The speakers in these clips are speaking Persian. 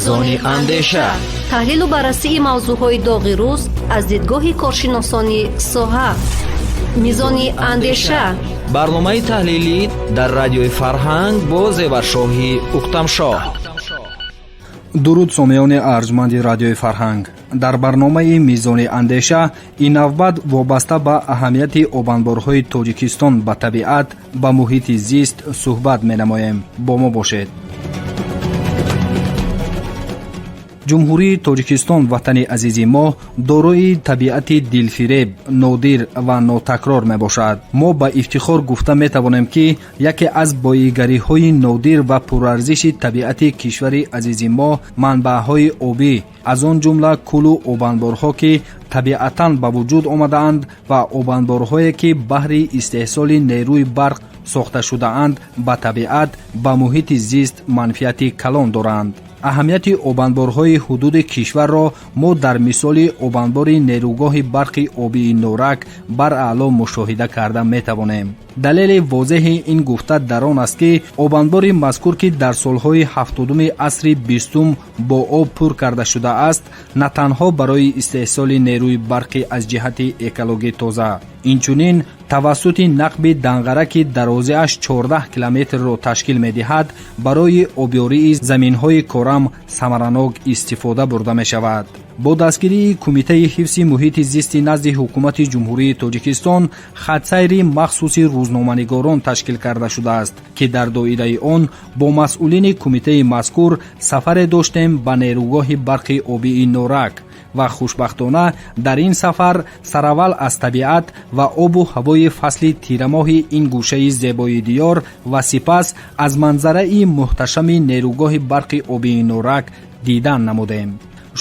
мизони андеша. таҳлилу баррасии мавзӯъҳои доғи рӯз аз дидгоҳи коршиносони соҳа. мизони андеша, барномаи таҳлилӣ дар радиои Фарҳанг бо зеваршоҳи Уктамшоҳ. дуруд сомиёни арҷманди радиои Фарҳанг. дар барномаи мизони андеша ин навбат вобаста ба аҳамияти обанборҳои Тоҷикистон ба табиат, ба муҳити зист суҳбат менамоем. бо мо бошед. ҷумҳурии Тоҷикистон ватани азизи мо дорои табиати дилфиреб, нодир ва нотакрор мебошад. мо ба ифтихор гуфта метавонем ки яке аз боигариҳои нодир ва пурарзиши табиати кишвари азизи мо манбаъҳои обӣ, аз он ҷумла кӯлу обанборҳо ки табиатан ба вуҷуд омадаанд ва обанборҳое ки баҳри истеҳсоли нерӯи барқ сохта шудаанд ба табиат, ба муҳити зист манфиати калон доранд. аҳамияти обанборҳои ҳудуди кишварро мо дар мисоли обанбори нерӯгоҳи барқи обии Норак баръаъло мушоҳида карда метавонем. далели возеҳи ин гуфта дар он аст ки обанбори мазкур ки дар солҳои 70-уми асри 20-ум бо об пур карда шудааст, на танҳо барои истеҳсоли нерӯи барқӣ аз ҷиҳати экологӣ тоза, инчунин тавассути нақби данғара ки дарозиаш 14 километрро ташкил медиҳад, барои обёрии заминҳои корам самаранок истифода бурда мешавад. бо дастгирии кумитаи ҳифзи муҳити зисти назди ҳукумати ҷумҳурии Тоҷикистон хатсайри махсуси рӯзноманигорон ташкил карда шудааст, ки дар доираи он бо масъулини кумитаи мазкур сафаре доштем ба нерӯгоҳи барқи обии Норак ва хушбахтона дар ин сафар сараввал аз табиат ва обу ҳавои фасли тирамоҳи ин гӯшаи зебои диёр ва сипас аз манзараи муҳташами нерӯгоҳи барқи обии Норак дидан намудем.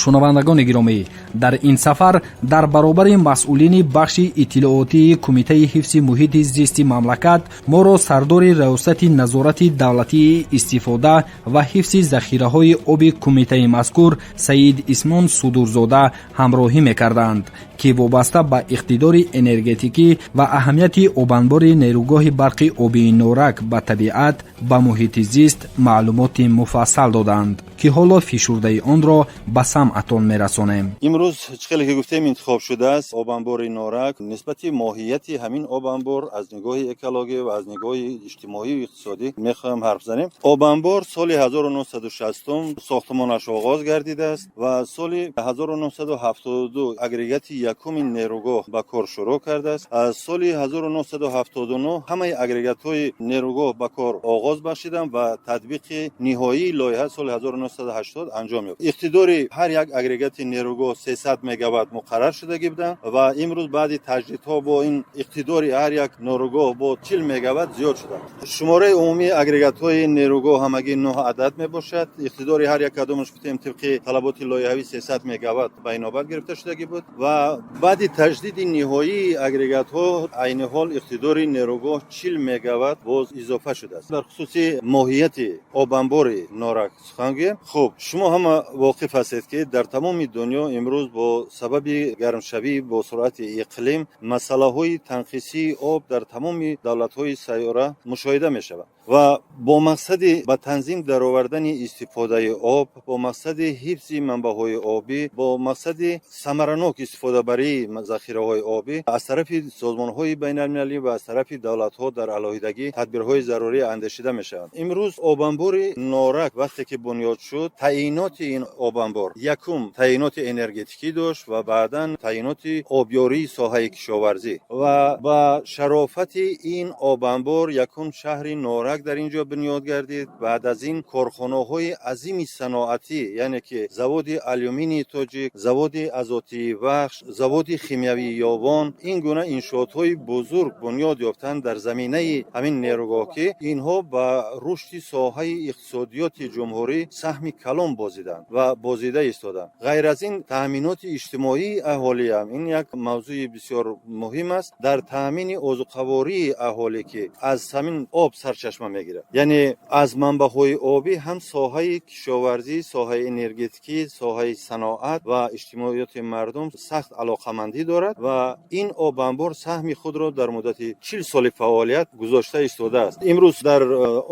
шунавандагони гиромӣ, дар ин сафар дар баробари масъулини бахши иттилоотии кумитаи ҳифзи муҳити зисти мамлакат моро сардори раёсати назорати давлатии истифода ва ҳифзи захираҳои оби кумитаи мазкур Саид Исмон Судурзода ҳамроҳӣ мекарданд, ки вобаста ба иқтидори энергетикӣ ва аҳамияти обанбори нерӯгоҳи барқи обии Норак ба табиат, ба муҳити зист маълумоти муфассал доданд, ки ҳоло фишурдаи онро ба самъатон мерасонем. имрӯз чиқеле ки гуфтем интихоб шудааст обанбори Норак, нисбати моҳияти ҳамин обанбор аз нигоҳи экологӣ ва аз нигоҳи иҷтимоию иқтисодӣ мехоҳем ҳарф занем. обанбор соли 1960 сохтмонаш оғоз гардидааст ва соли 1972 агрегати якуми нерӯгоҳ ба кор шурӯъ кардааст. аз соли 1979 ҳамаи агрегатҳои нерӯгоҳ ба кор оғоз бахшиданд ва татбиқи ниҳоии лоиҳа соли 1980 анҷом ёфт. иқтидори ҳар як агрегати нерӯгоҳ 300 мегаватт муқаррар шудагӣ буданд ва имрӯз баъди таҷдидҳо бо ин иқтидори ҳар як нерӯгоҳ бо 40 мегаватт зиёд шуданд. шумораи умумии агрегатҳои нерӯгоҳ ҳамагӣ 9 адад мебошад. иқтидори ҳар як кадомаш гуфтем тибқи талаботи лоиҳавӣ 300 мегаватт ба инобат гирифта шудагӣ буд ва баъди таҷдиди ниҳоии агрегатҳо айни ҳол иқтидори нерӯгоҳ 40 мегаватт боз изофа шудааст. дар хусуси моҳияти обанбори Норак сухан гӯем. хуб, шумо ҳама воқиф ҳастед ки дар тамоми дунё имрӯз бо сабаби гармшавӣ бо суръати иқлим масъалаҳои танқисии об дар тамоми давлатҳои сайёра мушоҳида мешавад ва бо мақсади ба танзим даровардани истифодаи об, бо мақсади ҳифзи манбаъҳои обӣ, бо мақсади самаранок истифодабарии захираҳои обӣ аз тарафи созмонҳои байналмилалӣ ва аз тарафи давлатҳо дар алоҳидагӣ тадбирҳои зарурӣ андешида мешаванд. имрӯз обанбори Норак вақте ки бунёд шуд, таъиноти ин обанбор якум таъиноти энергетикӣ дошт ва баъдан таъиноти обёрии соҳаи кишоварзӣ ва ба шарофати ин обанбор якум шаҳри Норак дар ин ҷо бунёд гардид. баъд аз ин корхонаҳои азими саноатӣ, яъне ки заводи алюминии тоҷик, заводи азотии вахш, заводи химиявии ёвон, ин гуна иншоотҳои бузург бунёд ёфтанд дар заминаи ҳамин нерӯгоҳ ки инҳо ба рушди соҳаи иқтисодиёти ҷумҳурӣ саҳми калон бозиданд ва бозида истоданд. ғайр аз ин таъминоти иҷтимоии аҳолӣ ҳам ин як мавзӯи бисёр муҳим аст. дар таъмини озуқавории аҳолӣ ки аз ҳамин об сарчашма мегирад, яъне аз манбаъҳои обӣ ҳам соҳаи кишоварзӣ, соҳаи энергетикӣ, соҳаи саноат ва иҷтимоиёти мардум сахт алоқамандӣ дорад ва ин обанбор саҳми худро дар муддати 40 соли фаъолият гузошта истодааст. имрӯз дар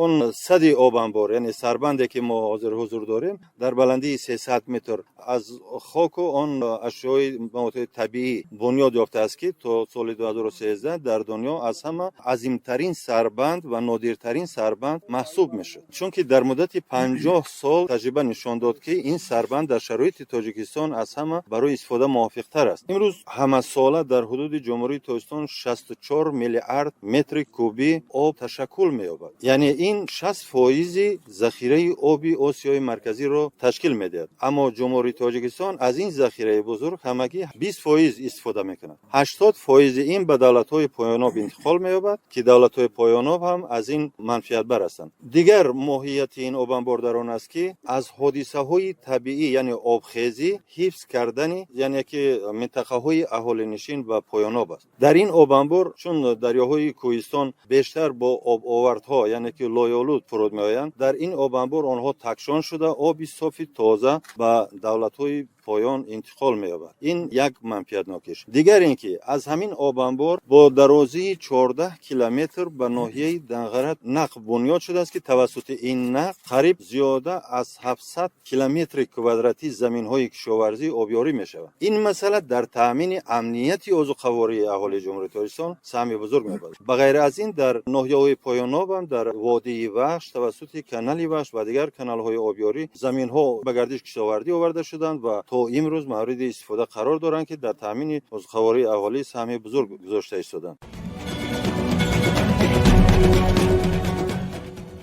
он сади обанбор, яъне сарбанде ки мо ҳозир ҳузур حضور داریم در بلندی 300 متر از خاک و آن اشیاء مواد طبیعی بنیاد یافته است که تا سال 2013 در دنیا از همه عظیمترین سربند و نادرترین سربند محسوب میشه، چون که در مدت 50 سال تجربه نشان داد که این سربند در شرایط تاجیکستان از همه برای استفاده موافق تر است. امروز همه ساله در حدود جمهوری تاجیکستان 64 میلیارد متر کوبی آب تشکل می‌یابد. یعنی این 60% ذخیره آبی آسیای مرکزی را تشکیل می‌دهد. اما جمهوری تاجیکستان از این ذخیره بزرگ همگی 20% استفاده می‌کند. 80% این به دولت‌های پایاناب انتقال می‌یابد که دولت‌های پایاناب هم از این منفعت بر هستند. دیگر ماهیت این آب انبار در آن است که از حادثه‌های طبیعی یعنی آبخیزی حفظ کردن یعنی که منطقه‌های اهالی نشین و پایاناب است. در این آب انبار چون دریاهای کوهستان بیشتر با آب آوردها یعنی که لایه‌آلود فرود می‌آیند، در این آب انبار آنها تکشان شده آب صافی تازه به دولت‌های پایان انتقال می‌یابد. این یک منفعت ناکش. دیگر اینکه از همین آب انبار با درازی 14 کیلومتر به ناحیه دنغرت نقب بنیاد شده است که توسط این نقب قریب زیاده از 700 کیلومتر کوادراتی زمین‌های کشاورزی آبیاری می‌شود. این مسئله در تامین امنیت عضوقواری اهالی جمهوری تاجیکستان سهمی بزرگ می‌یابد. بغیر از این در ناحیه‌های پایاناب هم در وادی وحش توسط کانال وحش و دیگر کانال‌های آبیاری زمین‌ها به گردش کشاورزی آورده شدند و تا امروز مورد استفاده قرار دارند که در تامین عضوقواری اهالی سهمی بزرگ گذاشته ایستادند.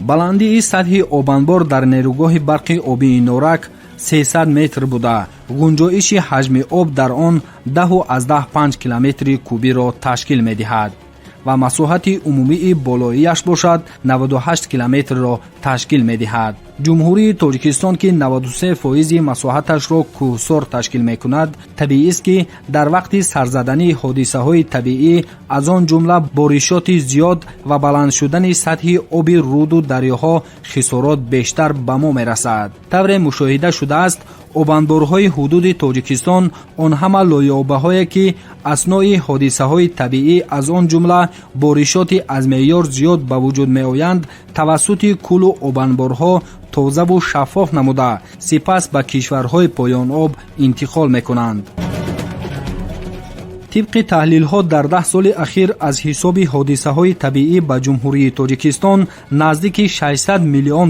баландии сатҳи обанбор дар нерӯгоҳи барқи обии норак 300 метр буда гунҷоиши ҳаҷми об дар он 10.5 километри кубиро ташкил медиҳад ва масоҳати умумии болоияш бошад 98 километрро ташкил медиҳад. ҷумҳурии тоҷикистон ки 93% масоҳаташро кӯҳсор ташкил мекунад, табиист ки дар вақти сарзадании ҳодисаҳои табиӣ аз он ҷумла боришоти зиёд ва баланд шудани сатҳи оби руду дарёҳо хисорот бештар ба мо мерасад. тавре мушоҳида шудааст, обанборҳои ҳудуди тоҷикистон он ҳама лоиёбаҳое ки аснои ҳодисаҳои табиӣ аз он ҷумла боришоти аз меъёр зиёд ба вуҷуд меоянд, тавассути кӯлу обанборҳо тозаву шаффоф намуда сипас ба кишварҳои поёноб интиқол мекунанд. тибқи таҳлилҳо дар 10 соли ахир аз ҳисоби ҳодисаҳои табиӣ ба ҷумҳурии тоҷикистон наздики $600 миллион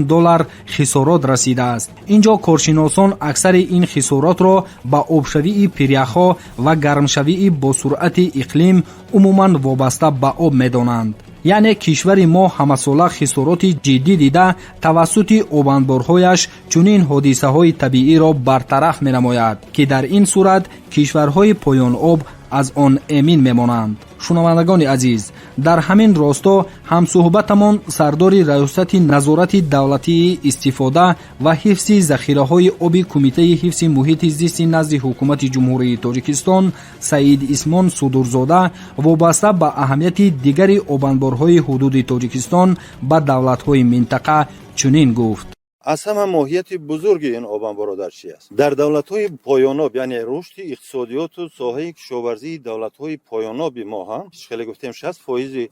хисорот расидааст. ин ҷо коршиносон аксари ин хисоротро ба обшавии пиряхҳо ва гармшавии босуръати иқлим умуман вобаста ба об медонанд. яъне кишвари мо ҳамасола хисороти ҷиддӣ дида тавассути обанборҳояш чунин ҳодисаҳои табииро бартараф менамояд ки дар ин сурат кишварҳои поёноб аз он эмин мемонанд. шунавандагони азиз, дар ҳамин росто ҳамсуҳбатамон сардори раёсати назорати давлатии истифода ва ҳифзи захираҳои оби кумитаи ҳифзи муҳити зисти назди ҳукумати ҷумҳурии тоҷикистон Саид Исмон Судурзода вобаста ба аҳамияти дигари обанборҳои ҳудуди тоҷикистон ба давлатҳои минтақа чунин гуфт: از همه ماهیت بزرگ این آب انبارادر چی است؟ در دولت‌های پایاناب یعنی رشد اقتصادیات و ساحه کشاورزی دولت‌های پایاناب ما هم خیلی گفتیم 60%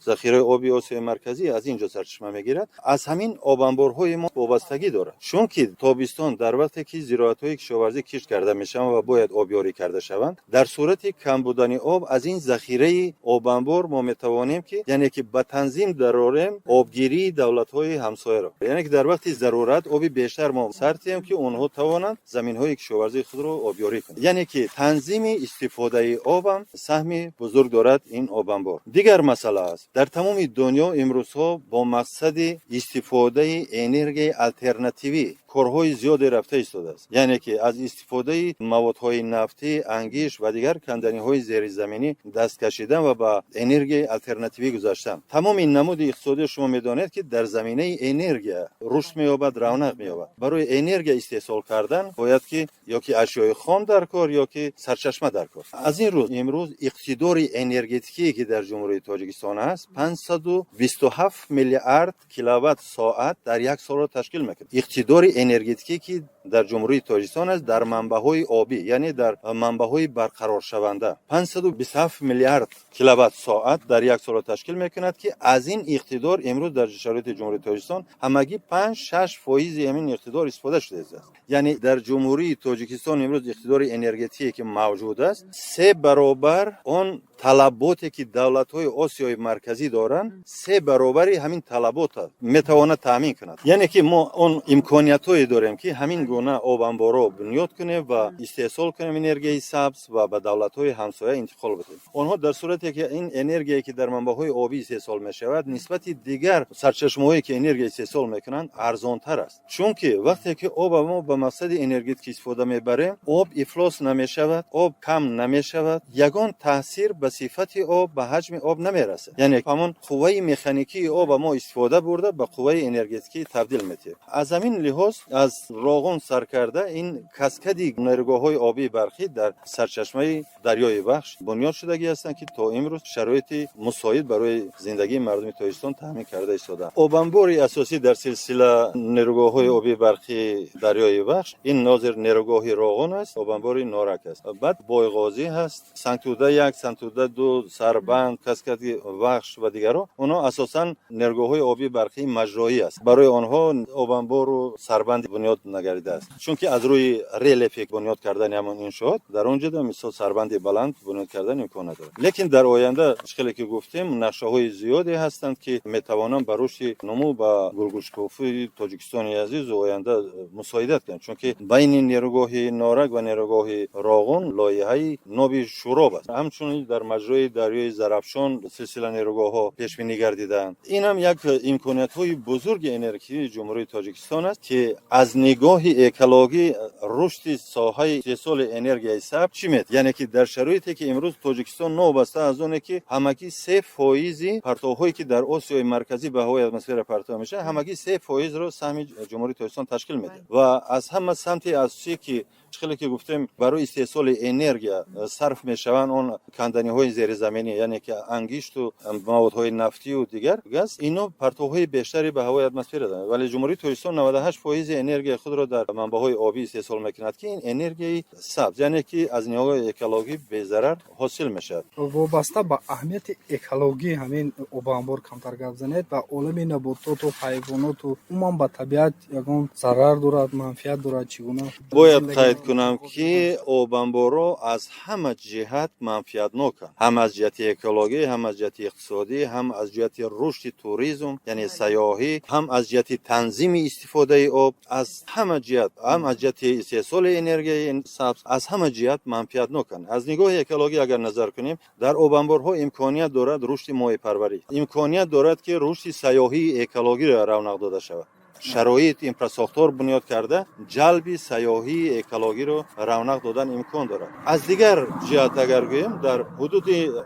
ذخیره آبی آسیای مرکزی از اینجا سرچشمه میگیرد. از همین آب انبارهای ما وابستگی دارد، چون که تابستان در وقتی که زراعت‌های کشاورزی کشت کرده میشن و باید آبیاری کرده شوند، در صورت کم بودن آب از این ذخیره آب انبار ما میتوانیم که یعنی که به تنظیم دراریم آبگیری دولت‌های همسایه را، یعنی که در وقتی ضرورت آبی بیشتر ما سرتیم که اونها توانند زمین‌های کشاورزی خود را آبیاری کنند. یعنی که تنظیم استفاده آب هم سهمی بزرگ دارد این آب انبار. دیگر مسئله است، در تمام دنیا امروزها با مقصد استفاده انرژی آلترناتیوی کارهای زیادی رفته ایستاده است. یعنی که از استفاده موادهای نفتی، انگیش و دیگر کندنی‌های زیرزمینی دست کشیدن و به انرژی آلترناتیوی گذاشتن. تمام این نمود اقتصادی شما می‌دانید که در زمینه انرژی رشد می‌یابد، رونق می‌یابد. برای انرژی استحصال کردن باید که یا که اشیاء خام در کار یا که سرچشمه در کار. از این روز امروز اقتدار انرژتیکی که در جمهوری تاجیکستان است 527 میلیارد کیلووات ساعت در یک سال را تشکیل می‌کند. اقتدار انرژتیکی که در جمهوری تاجیکستان است در منبع‌های آبی، یعنی در منبع‌های برقرار شونده 527 میلیارد کیلووات ساعت در یک سال تشکیل میکند که از این اقتدار امروز در شرایط جمهوری تاجیکستان همگی 5-6% همین اقتدار استفاده شده است. یعنی در جمهوری تاجیکستان امروز اقتدار انرژتیکی که موجود است 3 برابر اون طلباتی که دولت‌های آسیای مرکزی دارند 3 برابری همین طلبات میتواند تامین کند. یعنی که ما اون امکانیت‌هایی داریم که همین گونه آب انبارا بنیاد کنیم و استحصال کنیم انرژی سبز و به دولت‌های همسایه انتقال بدیم. آنها در صورتی که این انرژی که در منبع‌های آبی استحصال می‌شود نسبت دیگر سرچشمه‌هایی که انرژی استحصال می‌کنند ارزان‌تر است. چون که وقتی که آب ما به مقصد انرژیک استفاده می‌بریم آب افلاس نمی‌شود، آب کم نمی‌شود، یگان تاثیر به صفت آب به حجم آب نمی‌رسد. یعنی همون قوه مکانیکی آب ما استفاده برده به قوه انرژتیکی تبدیل می‌شه. از همین لحاظ از راغون سر کرده این کاسکادی نیروگاه‌های آبی برقی در سرچشمه دریای بخش بنیاد شدگی هستند که تا امروز شرایط مساعد برای زندگی مردم تاجیکستان تامین کرده ایستاده. آب انبار اساسی در سلسله نیروگاه‌های آبی برقی دریای بخش این ناظر نیروگاه راغون است، آب انبار نارک است. بعد بایغازی هست، سنگتوده 1 سنگتوده 2 سربند کاسکادی بخش و دیگرها. اونا اساساً نیروگاه‌های آبی برقی مجرایی است. برای آنها آب انبار و سربند بنیاد نگریده است. چون که از روی ریلیف بنیاد کردن همون انشاءات در اونجا در مثال سربند بلند بنیاد کردن امکان نداره. لیکن در آینده اشکالی که گفتیم نقشه‌های زیادی هستند که میتوانند بر رشد نمو و گلگوشکافی تاجیکستان عزیز و آینده مساعدت کنند. چون که بین نیروگاه نارک و نیروگاه راغون لایحه نوبی شوراب است. همچنین در مجرای دریای زرافشان سلسله نیروگاه‌ها پیش بینی گردیدند. این هم یک امکانیت‌های بزرگ انرژی جمهوری تاجیکستان است که از نگاه اکولوژی رشد ساحه استحصال انرژی سبز چی میاد؟ یعنی که در شرایطی که امروز تاجیکستان نوبسته از اونه که همگی 3% پرتوهایی که در آسیای مرکزی به هوای اتمسفر پرتو میشه همگی 3% رو سهم جمهوری تاجیکستان تشکیل میده و از همه سمت اساسی که خیلی که گفتیم برای استحصال انرژی صرف میشوند اون کندنی‌های زیرزمینی یعنی که انگشت و موادهای نفتی و دیگر گاز اینا پرتوهای بیشتری به هوای اتمسفر دارند ولی جمهوری تاجیکستان 98% انرژی خود را در منبع‌های آبی استحصال می‌کند که این انرژی سبز یعنی که از نگاه اکولوژی بی ضرر حاصل میشود. وابسته به اهمیت اکولوژی همین آب انبار کمتر گپ زنید و عالم نباتات و حیوانات و عموما به طبیعت یگان ضرر دارد منفعت دارد چگونه باید کنم که آب انبارا از همه جهت منفعتناک هم از جهت اکولوژی هم از جهت اقتصادی هم از جهت رشد توریسم یعنی سیاحی هم از جهت تنظیم استفاده آب از همه جهت هم از جهت استحصال انرژی سبز از همه جهت منفعتناک از نگاه اکولوژی اگر نظر کنیم در آب انبارها امکانیت دارد رشد ماهی پروری امکانیت دارد که رشد سیاحی اکولوژی را رونق داده شود شرایط اینفراستراکچور بنیاد کرده جلب سیاحی اکولوژی رو رونق دادن امکان دارد. از دیگر جهت اگر گوییم در حدود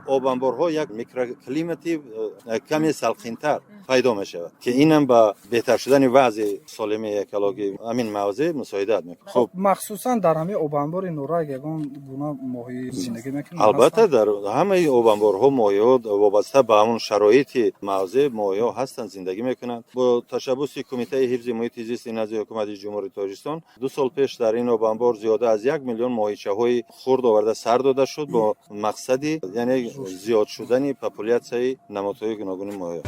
آب انبارها یک میکروکلیماتی کمی سلخین‌تر پیدا می شود که اینم با بهتر شدن وضع سالمی اکولوژی همین موضوع مساعدت میکنه. خب مخصوصا در همه آب انبار نورک یگان گونه ماهی زندگی میکنه. البته در همه آب انبارها ماهی‌ها وابسته به همون شرایط موضع ماهی‌ها هستند زندگی میکنند. با تشبث کمیته حفظ محیط زیست نزد حکومت جمهوری تاجیکستان 2 سال پیش در این آب انبار زیاده از 1 میلیون ماهیچه‌های خرد آورده سر داده شد با مقصدی یعنی زیاد شدن پاپولیاسیون نمادهای گوناگون ماهی.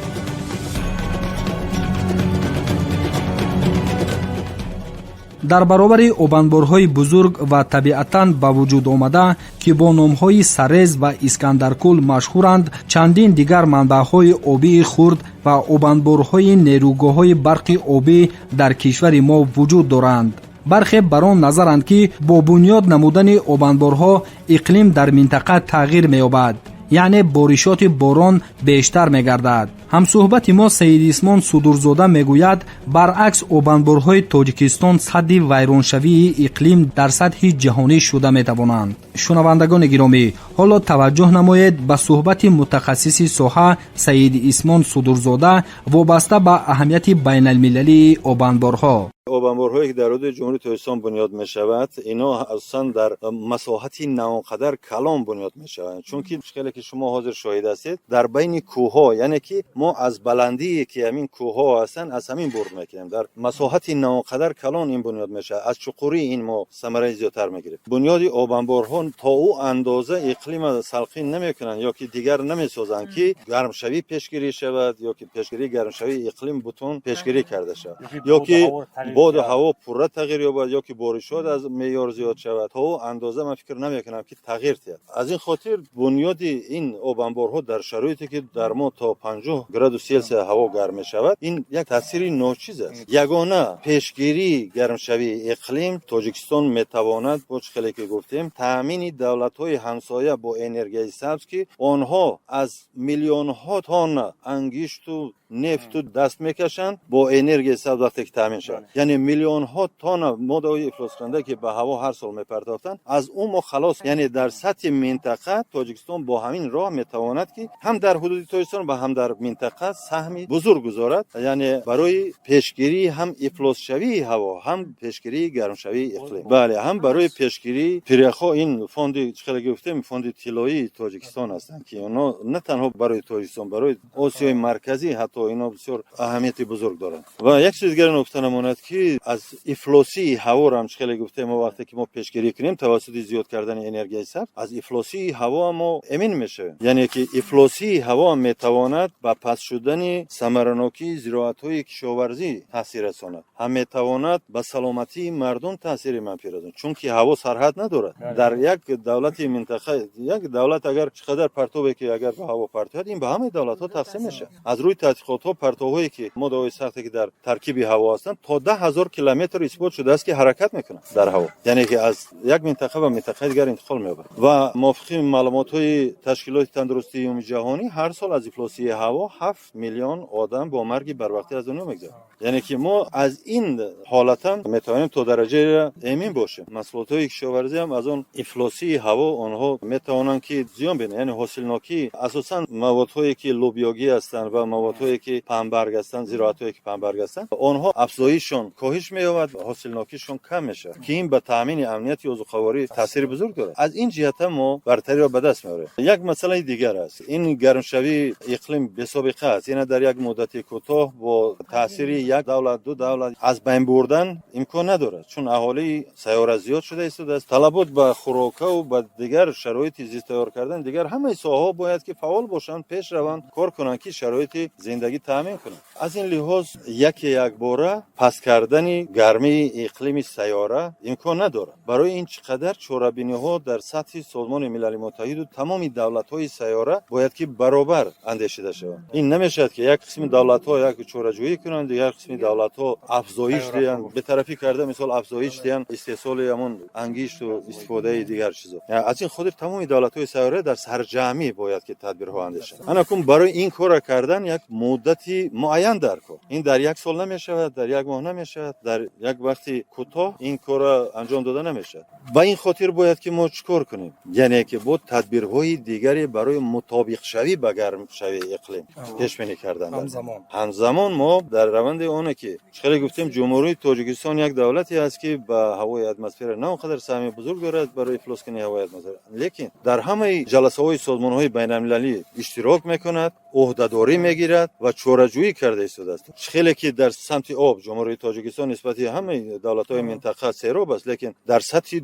در برابر آبانبارهای بزرگ و طبیعتاً به وجود آمده که با نامهای سرز و اسکندرکل مشهورند چندین دیگر منبعهای آبی خرد و آبانبارهای نیروگاه‌های برق آبی در کشور ما وجود دارند. برخی بر آن نظرند که با بنیاد نمودن آبانبارها اقلیم در منطقه تغییر می‌یابد یعنی بارشات باران بیشتر می‌گردد. همصحبت ما سید اسمان صدورزاده میگوید برعکس آبانبارهای تاجیکستان سد ویرانشوی اقلیم در سطح جهانی شده میتوانند. شنوندگان گرامی حالا توجه نمایید به صحبت متخصص ساحه سید اسمان صدورزاده وابسته به اهمیت بین المللی آبانبارها. آبانبارهایی که در حدود جمهوری تاجیکستان بنیاد می شود اینا اصلا در مساحتی ناقدر کلان بنیاد می شود، چون که خیلی که شما حاضر شاهد هستید در بین کوه ها، یعنی که ما از بلندی که همین کوه ها هستن از همین برد میکنیم، در مساحتی ناقدر کلان این بنیاد می شود، از چقوری این ما ثمره زیادتر میگیریم. بنیاد آبانبارها تا او اندازه اقلیم سلخین نمیکنن یا که دیگر نمیسازن که گرمشوی پیشگیری شود یا که پیشگیری گرمشوی اقلیم بتون پیشگیری کرده شود یا که باد و هوا پوره تغییر یابد یا که بارشات از معیار زیاد شود. تا او اندازه من فکر نمیکنم که تغییر تید. از این خاطر بنیاد این آبانبارها در شرایطی که در ما تا 50 گراد سلسیوس هوا گرم شود این یک تاثیر ناچیز است. یگانه پیشگیری گرمشوی اقلیم تاجیکستان میتواند با خیلی که گفتیم تامین دولت‌های همسایه با انرژی سبز که آنها از میلیون ها تن انگشت و نفت دست میکشند با انرژی سبز وقتی که تامین شود، یعنی میلیون ها تن ماده‌های افلاس کننده که به هوا هر سال میپرداختند از اون ما خلاص. یعنی در سطح منطقه تاجیکستان با همین راه میتواند که هم در حدود تاجیکستان و هم در منطقه سهمی بزرگ گذارد، یعنی برای پیشگیری هم افلاس شوی هوا هم پیشگیری گرم شوی اقلیم. بله، هم برای پیشگیری پریخا این فوند خیلی گفتیم فوند طلایی تاجیکستان هستند که اونا نه تنها برای تاجیکستان برای آسیای مرکزی حتی اینا بسیار اهمیت بزرگ دارند. و یک چیز دیگر نکته نماند که از افلاسی هوا را هم خیلی گفتیم ما وقتی که ما پیشگیری کنیم توسط زیاد کردن انرژی سبز از افلاسی هوا ما امین میشه، یعنی که افلاسی هوا میتواند به پس شدن ثمره‌ناکی زراعت‌های کشاورزی تاثیر رساند، هم میتواند به سلامتی مردم تاثیر منفی رساند، چون که هوا سرحد ندارد. در یک دولت منطقه یک دولت اگر چقدر پرتوبی که اگر به هوا پرتوید این به همه دولت‌ها تقسیم میشه. از روی تحقیقات‌ها پرتوهایی که ماده‌های سختی که در ترکیب هوا هستند تا 10,000 کیلومتر اثبات شده است که حرکت میکنند در هوا، یعنی که از یک منطقه به منطقه دیگر انتقال می‌یابد. و موافق معلومات‌های تشکیلات تندرستی عمومی جهانی هر سال از افلاسی هوا 7 میلیون آدم با مرگ بروقتی از دنیا میگذرند، یعنی که ما از این حالت هم میتوانیم تا درجه امین باشیم. محصولات کشاورزی هم از اون افلاسی هوا آنها میتوانند که زیان بینه، یعنی حاصلناکی اساسا موادهایی که لوبیاگی هستند و موادهایی که پنبرگ هستند، زراعتایی که پنبرگ هستند، آنها افزایششون کاهش می‌یابد، حاصلناکیشون کم میشه که این به تامین امنیت عضوخواری تاثیر بزرگ داره. از این جهت ما برتری را به دست میاریم. یک مسئله دیگر است، این گرمشوی اقلیم به سابقه است، یعنی در یک مدت کوتاه با تاثیر یک دولت دو دولت از بین بردن امکان ندارد، چون اهالی سیاره زیاد شده است، طلبات به خوراک و به دیگر شرایط زیست تیار کردن دیگر همه ساحه‌ها باید که فعال باشند، پیش روند، کار کنند که شرایط زندگی تامین کنند. از این لحاظ یک باره پس کردن گرمی اقلیم سیاره امکان ندارد. برای این چقدر چاره‌بینی‌ها در سطح سازمان ملل متحد و تمام دولت‌های سیاره باید که برابر اندیشیده شود. این نمی‌شود که یک قسم دولت‌ها یک چاره‌جویی کنند، دیگر قسم دولت‌ها افزایش دهند، به طرفی کرده مثال افزایش دهند استحصال همون انگشت و استفاده دیگر چیزا. از این خاطر تمام دولت‌های سیاره در سرجمی باید که تدبیرها اندیشه. انا برای این کار کردن یک مدتی معین در کار، این در یک سال نمی‌شود، در یک ماه نمی‌شود، در یک وقتی کوتاه این کار انجام داده نمی‌شود. با این خاطر باید که ما چیکار کنیم، یعنی که با تدبیرهای دیگری برای مطابق شوی به گرم شوی اقلیم پیش بینی کردن. همزمان ما در روند اونه که خیلی گفتیم جمهوری تاجیکستان یک دولتی است که به هوای اتمسفر نه اونقدر سهم بزرگ دارد برای افلاس کنی هوای اتمسفر، لیکن در همه جلسه‌های سازمان‌های بین‌المللی اشتراک می‌کند، عهده‌داری می‌گیرد و چاره‌جویی کرده است. خیلی که در سمت آب جمهوری تاجیکستان نسبت همه دولت‌های منطقه سیراب است، لیکن در سطح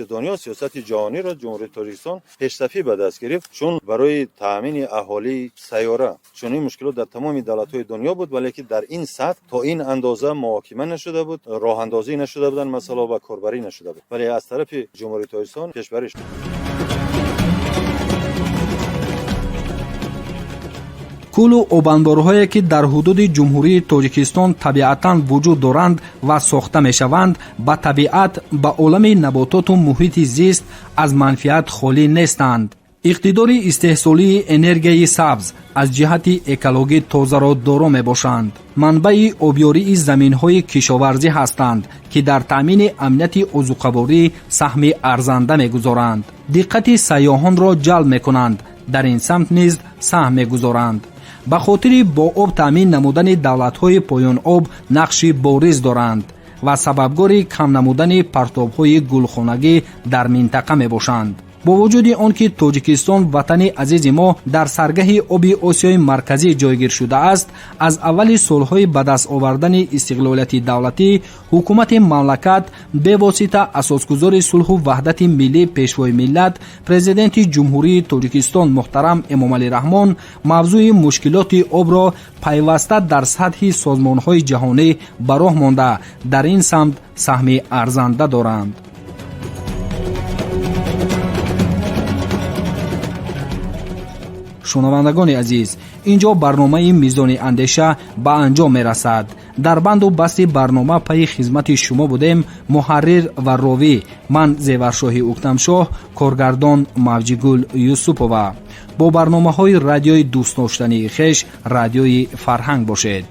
دنیا سیاست جهانی را جمهوری تاجیکستان پیشرفتی به دست گرفت، چون برای تامین اهالی سیاره چون این مشکلات در تمام دولت‌های دنیا بود، ولی که در این سطح تا این اندازه محاکمه نشده بود، راه اندازی نشده بودن مسئله و کاربری نشده بود، ولی از طرف جمهوری تاجیکستان پیشبری شد. کل آبانبارهایی که در حدود جمهوری تاجیکستان طبیعتاً وجود دارند و ساخته می شوند به طبیعت به عالم نباتات و محیط زیست از منفعت خالی نیستند. اقتدار استحصالی انرژی سبز از جهت اکولوژی تازه را دارا می باشند. منبع آبیاری زمین‌های کشاورزی هستند که در تامین امنیت عضوخواری سهم ارزنده می‌گذارند. دقت سیاحان را جلب می‌کنند، در این سمت نیز سهم می‌گذارند. ба хотири бо об таъмин намудани давлатҳои поёноб нақши бориз доранд ва сабабгори кам намудани партобҳои гулхонагӣ дар минтақа мебошанд. бо вуҷуди он ки тоҷикистон ватани азизи мо дар саргаҳи оби осиёи марказӣ ҷойгир шудааст, аз аввали солҳои ба даст овардани истиқлолияти давлатӣ ҳукумати мамлакат бевосита асосгузори сулҳу ваҳдати миллӣ пешвои миллат президенти ҷумҳурии тоҷикистон муҳтарам эмомалӣ раҳмон мавзӯи мушкилоти обро пайваста дар сатҳи созмонҳои ҷаҳонӣ ба роҳ монда дар ин самт саҳми арзанда доранд. шунавандагони азиз, инҷо барномаи мизони андеша ба анҷом мерасад. дар банду басти барнома пайи хизмати шумо будем муҳаррир ва ровӣ ман зеваршоҳи уктамшоҳ, коргардон мавҷигул юсупова. бо барномаҳои радиои дӯстдоштании хеш радиои фарҳанг бошед.